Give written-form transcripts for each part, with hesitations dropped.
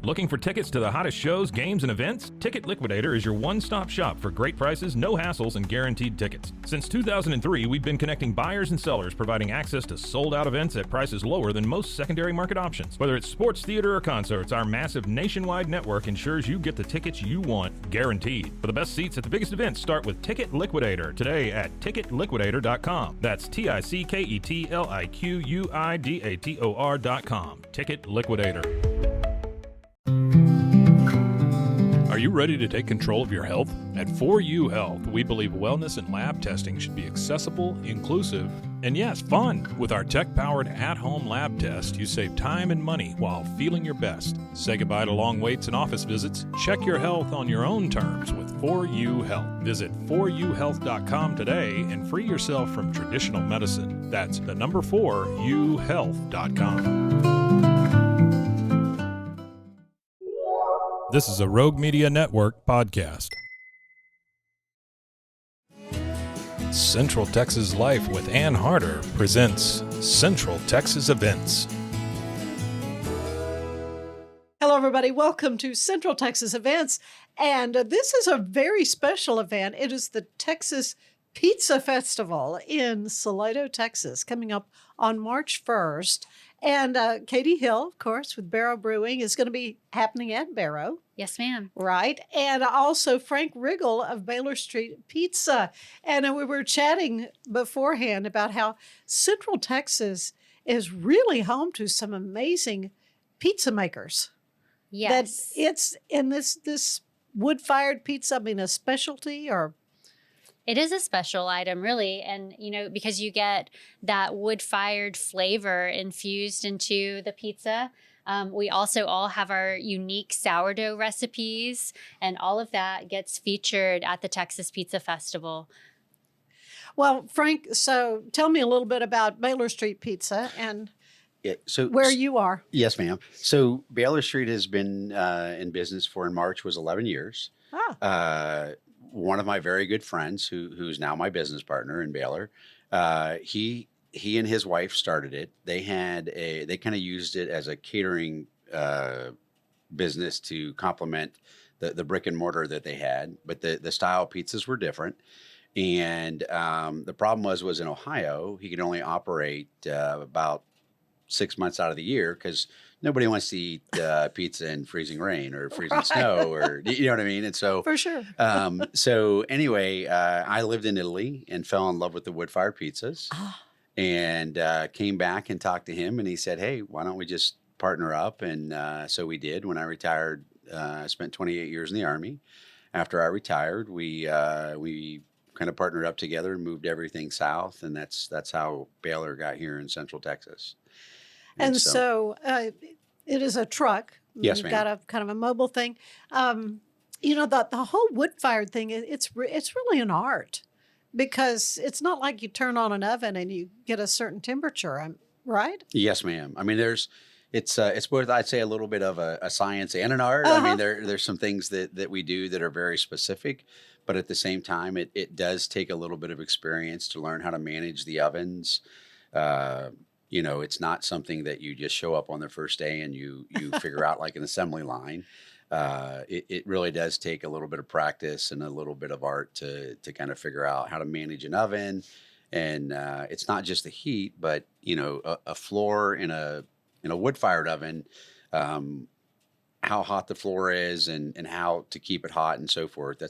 Looking for tickets to the hottest shows, games, and events? Ticket Liquidator is your one-stop shop for great prices, no hassles, and guaranteed tickets. Since 2003, we've been connecting buyers and sellers, providing access to sold-out events at prices lower than most secondary market options. Whether it's sports, theater, or concerts, our massive nationwide network ensures you get the tickets you want, guaranteed. For the best seats at the biggest events, start with Ticket Liquidator today at ticketliquidator.com. That's TICKETLIQUIDATOR.com. Ticket Liquidator. Are you ready to take control of your health? At 4U Health, we believe wellness and lab testing should be accessible, inclusive, and yes, fun. With our tech-powered at-home lab test, you save time and money while feeling your best. Say goodbye to long waits and office visits. Check your health on your own terms with 4U Health. Visit 4uhealth.com today and free yourself from traditional medicine. That's the number 4uhealth.com. This is a Rogue Media Network podcast. Central Texas Life with Ann Harder presents Central Texas Events. Hello, everybody. Welcome to Central Texas Events. And this is a very special event. It is the Texas Pizza Festival in Salado, Texas, coming up on March 1st. And Katie Hill, of course, with Barrow Brewing is going to be happening at Barrow. Yes, ma'am. Right. And also Frank Riggle of Bahler Street Pizza. And we were chatting beforehand about how Central Texas is really home to some amazing pizza makers. Yes. That it's in this wood-fired pizza, I mean, a specialty or... It is a special item, really. And, because you get that wood-fired flavor infused into the pizza. We also all have our unique sourdough recipes, and all of that gets featured at the Texas Pizza Festival. Well, Frank, so tell me a little bit about Bahler Street Pizza and where you are. Yes, ma'am. So Bahler Street has been in business in March was 11 years. One of my very good friends, who's now my business partner in Bahler, he and his wife started it. They kind of used it as a catering business to complement the brick and mortar that they had, but the style pizzas were different. And the problem was in Ohio, he could only operate about 6 months out of the year because nobody wants to eat pizza in freezing rain or freezing snow, or you know what I mean? And so, for sure. So anyway, I lived in Italy and fell in love with the wood-fired pizzas, and came back and talked to him, and he said, "Hey, why don't we just partner up?" And so we did. When I retired, I spent 28 years in the Army. After I retired, we kind of partnered up together and moved everything south, and that's how Bahler got here in Central Texas. And so it is a truck. Yes, You've ma'am. got a kind of a mobile thing. The whole wood-fired thing, it's really an art because it's not like you turn on an oven and you get a certain temperature, right? Yes, ma'am. I mean, it's both, I'd say, a little bit of a science and an art. I mean, there's some things that we do that are very specific, but at the same time, it does take a little bit of experience to learn how to manage the ovens. It's not something that you just show up on the first day and you figure out like an assembly line. It really does take a little bit of practice and a little bit of art to kind of figure out how to manage an oven. And it's not just the heat, but a floor in a wood-fired oven, how hot the floor is and how to keep it hot and so forth.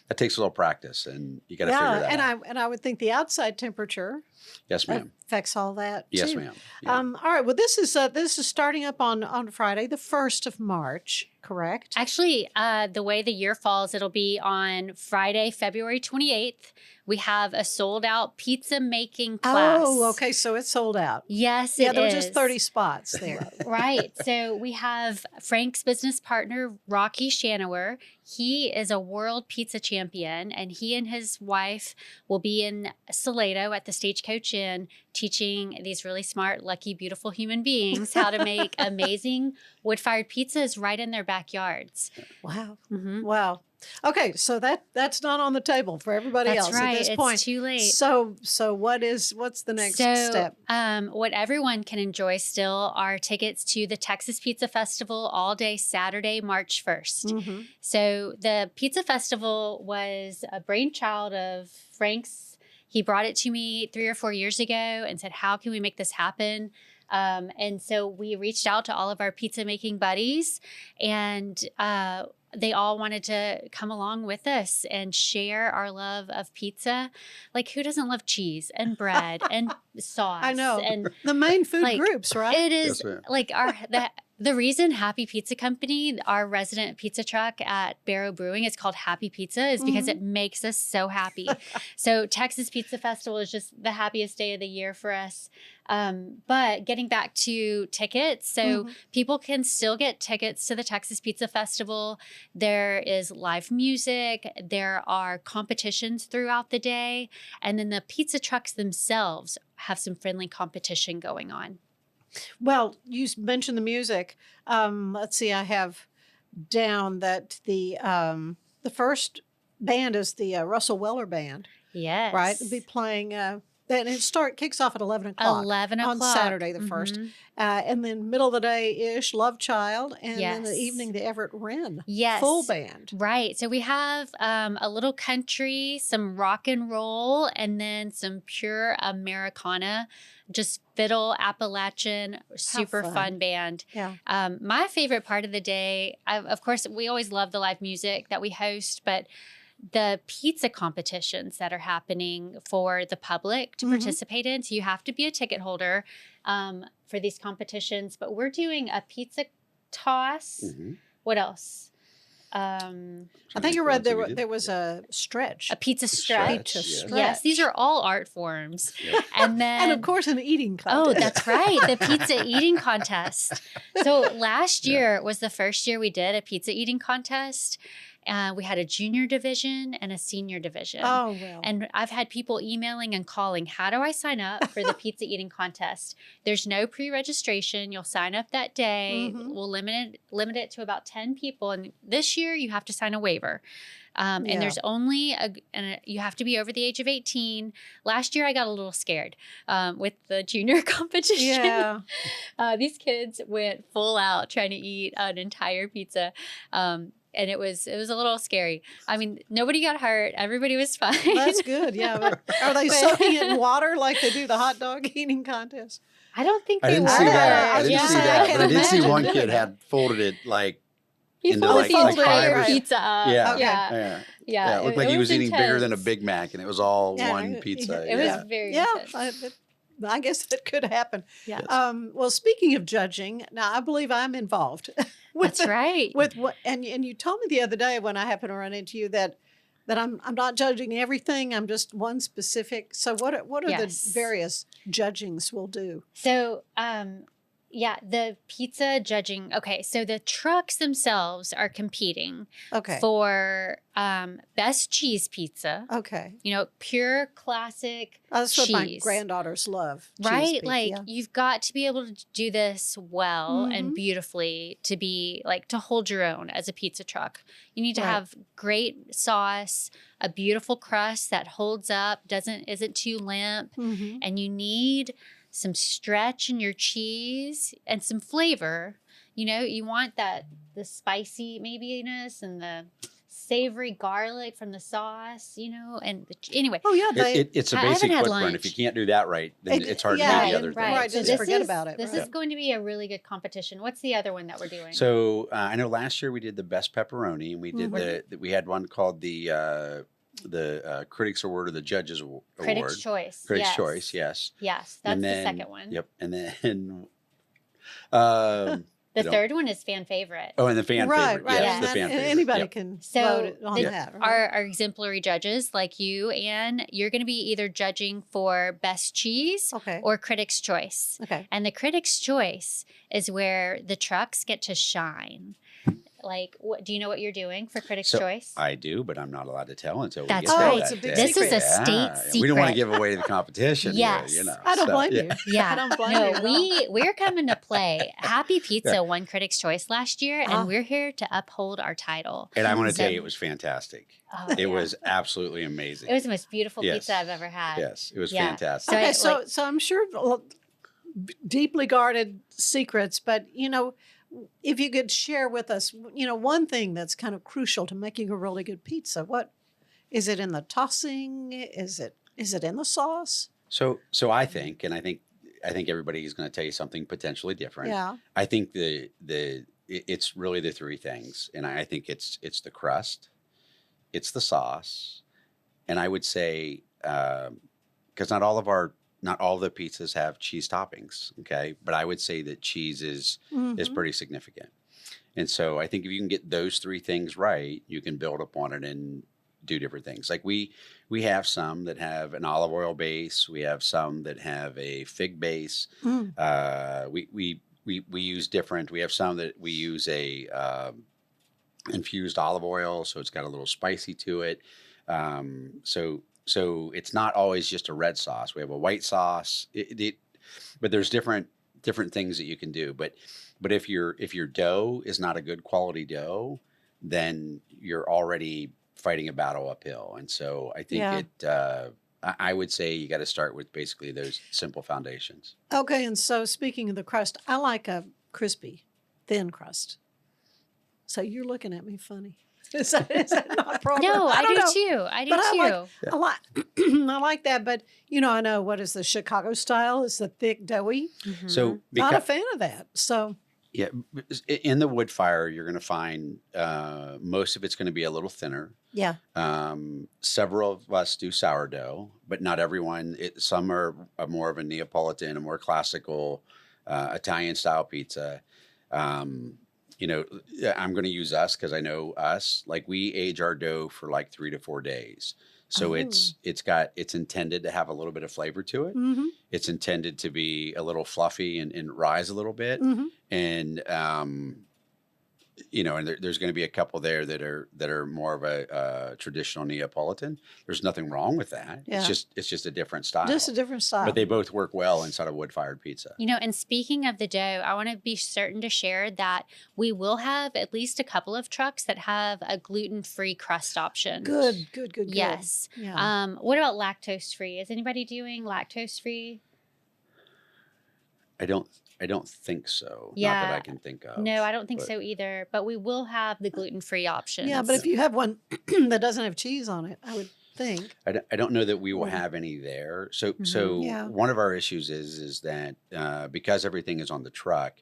That takes a little practice, and you got to figure that out. And I would think the outside temperature, yes, ma'am, affects all that. Yes, too. ma'am. Yeah. All right. Well, this is starting up on Friday, the 1st of March. Correct. Actually, the way the year falls, it'll be on Friday, February 28th. We have a sold-out pizza making class. Oh, okay. So it's sold out. Yes, there were just 30 spots there. Right. So we have Frank's business partner, Rocky Shanower. He is a world pizza champion, and he and his wife will be in Salado at the Stagecoach Inn teaching these really smart, lucky, beautiful human beings how to make amazing wood-fired pizzas right in their backyards. Wow. Mm-hmm. Wow. Okay, so that's not on the table for everybody That's else right. at this It's point. too late. So what's the next step? What everyone can enjoy still are tickets to the Texas Pizza Festival all day Saturday, March 1st. Mm-hmm. So the Pizza Festival was a brainchild of Frank's. He brought it to me 3 or 4 years ago and said, how can we make this happen? And so we reached out to all of our pizza making buddies, and they all wanted to come along with us and share our love of pizza. Like, who doesn't love cheese and bread and sauce? I know. And The main food like, groups, right? it is Yes, ma'am. like the reason Happy Pizza Company, our resident pizza truck at Barrow Brewing, is called Happy Pizza is because it makes us so happy. So Texas Pizza Festival is just the happiest day of the year for us. But getting back to tickets, so people can still get tickets to the Texas Pizza Festival. There is live music. There are competitions throughout the day. And then the pizza trucks themselves have some friendly competition going on. Well, you mentioned the music. Let's see, I have down that the first band is the Russell Weller Band, Yes. right? They'll be playing. Then it kicks off at 11 o'clock. 11 on o'clock. Saturday the 1st, and then middle of the day ish, Love Child, and then the Yes. evening the Everett Wren Yes. full band. Right. So we have a little country, some rock and roll, and then some pure Americana, just fiddle, Appalachian, super fun. fun band. Yeah. My favorite part of the day, of course, we always love the live music that we host, but the pizza competitions that are happening for the public to participate in. So you have to be a ticket holder for these competitions. But we're doing a pizza toss. What else? I think I read there was a stretch. A pizza stretch. Stretch. Yes, these are all art forms. And then, And of course, an eating contest. oh, that's right, the pizza eating contest. So last year was the first year we did a pizza eating contest. We had a junior division and a senior division. Oh, well. And I've had people emailing and calling, how do I sign up for the pizza eating contest? There's no pre-registration. You'll sign up that day. We'll limit it to about 10 people. And this year you have to sign a waiver. And there's only you have to be over the age of 18. Last year I got a little scared with the junior competition. Yeah. These kids went full out trying to eat an entire pizza. And it was a little scary. I mean, nobody got hurt. Everybody was fine. That's good. Yeah. But are they soaking it in water like they do the hot dog eating contest? I don't think I they didn't were. see that. I didn't Yeah. see I that, can't but I did see imagine one doing kid it. had folded it like He into folded like the five entire or pizza up. Yeah. Okay. Yeah. Yeah, it looked like he was eating bigger than a intense. Big Mac, and it was all Yeah, one pizza. It was very intense. I guess that could happen. Yeah. Well, speaking of judging, now I believe I'm involved. That's right. With what and you told me the other day when I happened to run into you that I'm not judging everything. I'm just one specific. So what are Yes. the various judgings we'll do? So, the pizza judging. Okay, so the trucks themselves are competing Okay. for best cheese pizza. Okay. Pure classic That's what my cheese. granddaughters love. cheese Right? pizza, Like yeah. you've got to be able to do this well and beautifully to be like to hold your own as a pizza truck. You need to Right. have great sauce, a beautiful crust that holds up, isn't too limp, Mhm. and you need some stretch in your cheese and some flavor. You want the spicy maybeiness and the savory garlic from the sauce, and anyway. Oh yeah, It's a I haven't basic had footprint. If you lunch. can't do that right, then it's hard yeah, to do the other right. things. Just Yeah. forget about it, This right. is going to be a really good competition. What's the other one that we're doing? So I know last year we did the best pepperoni, and we did we had one called the Critics Award or the Judges Award. Critics' Choice. Critics' yes. Choice, yes. Yes, that's And the then- second one. Yep, and then The third one is fan favorite. and the fan right, favorite, right. yes, and the that- fan and favorite. anybody Yep. can So vote on the- that. Right? Our exemplary judges like you, Anne, you're going to be either judging for best cheese Okay. or Critics' Choice. Okay. And the Critics' Choice is where the trucks get to shine. like, what do you know what you're doing for Critics' So Choice? I do, but I'm not allowed to tell until we That's get there right. It's that a big day. This is a secret. state We don't want to secret. give away the competition. Yes. Here, you know. I don't So, blame yeah. you. Yeah. I don't blame you No, at all. we're coming to play. Happy Pizza won Critics' Choice last year, Ah. and we're here to uphold our title. And I want to So- tell you, it was fantastic. Oh, It yeah. was absolutely amazing. It was the most beautiful Yes. pizza I've ever had. Yes, it was Yeah. fantastic. So Okay, I, so like- so I'm sure deeply guarded secrets, but if you could share with us, one thing that's kind of crucial to making a really good pizza. What is it in the tossing? Is it in the sauce? So I think, and I think everybody is going to tell you something potentially different. Yeah. I think it's really the three things, and I think it's the crust, it's the sauce, and I would say because not all of the pizzas have cheese toppings, okay, but I would say that cheese is Mhm. pretty significant, and so I think if you can get those three things right, you can build upon it and do different things. Like we have some that have an olive oil base, we have some that have a fig base. Mm. We use different. We have some that we use a infused olive oil, so it's got a little spicy to it. So it's not always just a red sauce. We have a white sauce. But there's different things that you can do. But if your dough is not a good quality dough, then you're already fighting a battle uphill. And so I think Yeah. I would say you got to start with basically those simple foundations. Okay, and so speaking of the crust, I like a crispy, thin crust. So you're looking at me funny. Is that not a problem? No, I don't do know. too. I do But too. I like I like that, but I know what is the Chicago style is the thick doughy. Mhm. So Not a fan of that. So yeah, in the wood fire, you're going to find most of it's going to be a little thinner. yeah. Several of us do sourdough, but not everyone. Some are more of a Neapolitan, a more classical Italian style pizza. I'm going to use us because I know us. Like we age our dough for like 3 to 4 days, so it's intended to have a little bit of flavor to it. Mm-hmm. It's intended to be a little fluffy and rise a little bit. Mm-hmm. And and there's going to be a couple there that are more of a traditional Neapolitan. There's nothing wrong with that. Yeah. It's just a different style. Just a different style. But they both work well inside a wood-fired pizza. And speaking of the dough, I want to be certain to share that we will have at least a couple of trucks that have a gluten-free crust option. Good. Yes. Yeah. What about lactose-free? Is anybody doing lactose-free? I don't think so. Not Yeah. that I can think of. No, I don't think but- so either. But we will have the gluten-free options. Yeah, but if you have one that doesn't have cheese on it, I would think. I don't know that we will Yeah. have any there. So Yeah. one of our issues is that because everything is on the truck,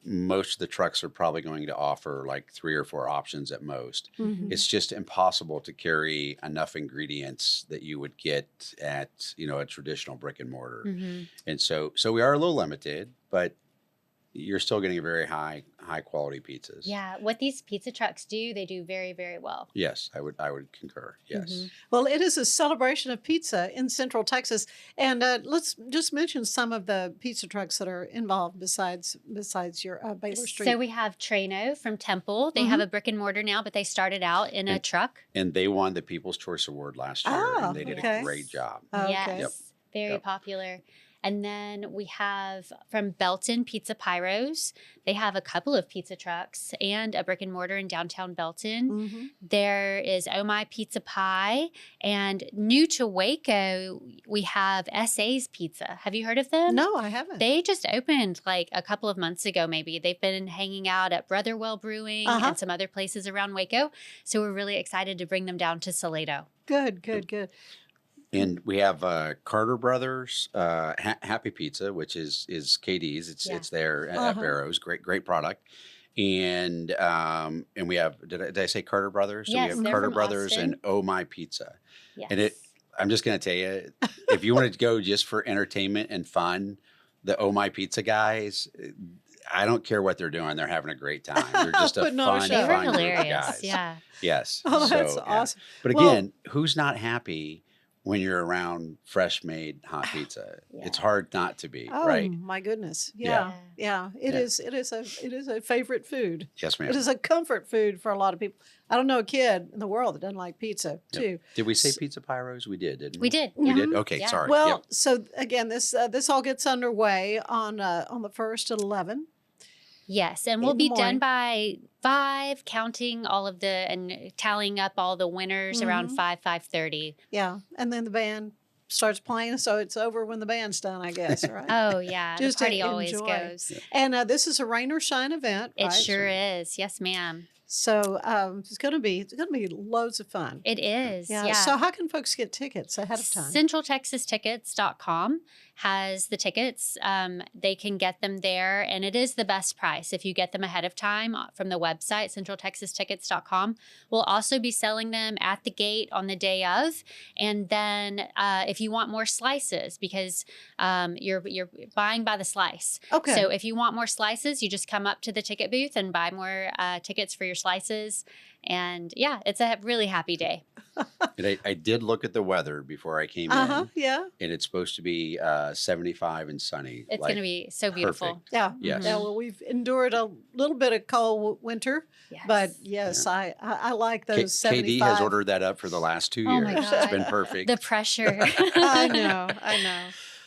most of the trucks are probably going to offer like 3 or 4 options at most. Mhm. It's just impossible to carry enough ingredients that you would get at a traditional brick and mortar. Mhm. And so we are a little limited, but you're still getting a very high quality pizzas. Yeah, what these pizza trucks do, they do very, very well. Yes, I would concur. Yes. Mhm. Well, it is a celebration of pizza in Central Texas, and let's just mention some of the pizza trucks that are involved besides your Bahler Street. So we have Trano from Temple. They have a brick and mortar now, but they started out in a truck. And they won the People's Choice Award last year, Oh, and they did okay. a great job. Okay. Yes, Yep. very Yep. popular. And then we have from Belton Pizza Pyros. They have a couple of pizza trucks and a brick and mortar in downtown Belton. Mhm. There is Oh My Pizza Pie. And new to Waco, we have SA's Pizza. Have you heard of them? No, I haven't. They just opened like a couple of months ago, maybe. They've been hanging out at Brotherwell Brewing and some other places around Waco. So we're really excited to bring them down to Salado. Good. And we have Carter Brothers Happy Pizza, which is KD's. It's there at Barrows. Great product. And we have did I say Carter Brothers? So Yes, we have they're Carter from Brothers Austin. and Oh My Pizza. Yes. And I'm just going to tell you, if you wanted to go just for entertainment and fun, the Oh My Pizza guys, I don't care what they're doing. They're having a great time. They're just a Putting on a fun, show. They were fun group of hilarious. guys. Yeah. Yes. Oh, that's So, yeah. awesome. But Well- again, who's not happy when you're around fresh made hot pizza. Yeah. It's hard not to be, Oh right? my goodness. Yeah. Yeah. It Yeah. is. It is a favorite food. Yes, ma'am. It is a comfort food for a lot of people. I don't know a kid in the world that doesn't like pizza Yep. too. Did we say pizza pyros? We did, didn't we? We did. We Yeah. did? Okay, Yeah. sorry. Well, Yep. so again, this all gets underway on the 1st at 11. Yes, and In we'll the be morning. done by 5, counting all of the and tallying up all the winners around 5:30. Yeah, and then the band starts playing, so it's over when the band's done, I guess, right? Oh yeah, Just the to party always enjoy. goes. And this is a rain or shine event, It right? sure is. Yes, ma'am. So it's gonna be loads of fun. It is. Yeah. Yeah. So how can folks get tickets ahead of time? CentralTexasTickets.com has the tickets. They can get them there, and it is the best price if you get them ahead of time from the website, CentralTexasTickets.com. We'll also be selling them at the gate on the day of, and then if you want more slices, because you're buying by the slice. Okay. So if you want more slices, you just come up to the ticket booth and buy more tickets for your slices. And yeah, it's a really happy day. And I did look at the weather before I came in, Yeah. and it's supposed to be 75 and sunny. It's like, going to be so beautiful. perfect. Yeah. Yes. Yeah. Well, we've endured a little bit of cold winter, Yes. but yes, I like K- those KD 75. has ordered that up for the last 2 Oh my years. It's God. been perfect. The pressure. I know.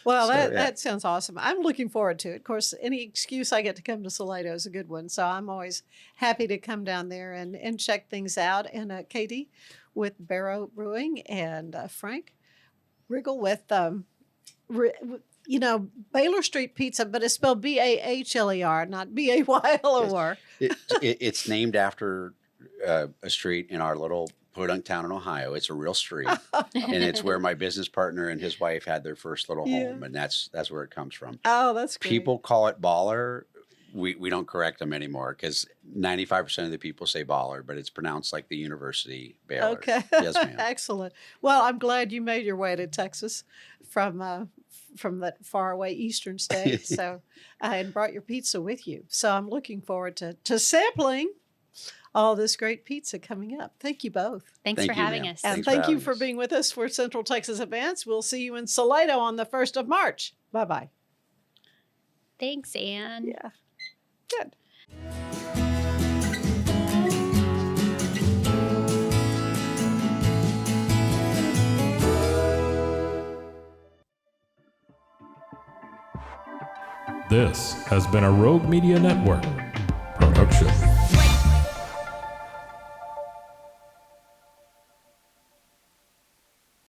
Well, So, yeah. that sounds awesome. I'm looking forward to it. Of course, any excuse I get to come to Salado is a good one. So I'm always happy to come down there and check things out. And Katie with Barrow Brewing and Frank Riggle with, Baylor Street Pizza, but it's spelled Bahler, not Baylor. It's named after a street in our little podunk town in Ohio. It's a real street, and it's where my business partner and his wife had their first little home, and that's where it comes from. Oh, that's great. People call it Bahler. We don't correct them anymore because 95% of the people say Bahler, but it's pronounced like the University Baylor. Okay. Yes, ma'am. Excellent. Well, I'm glad you made your way to Texas from that faraway eastern state. So, and brought your pizza with you. So I'm looking forward to sampling all this great pizza coming up. Thank you both. Thanks Thank for you, having ma'am. us. And Thanks for thank you having for us. being with us for Central Texas Advance. We'll see you in Salado on the 1st of March. Bye-bye. Thanks, Anne. Yeah. Good. This has been a Rogue Media Network production.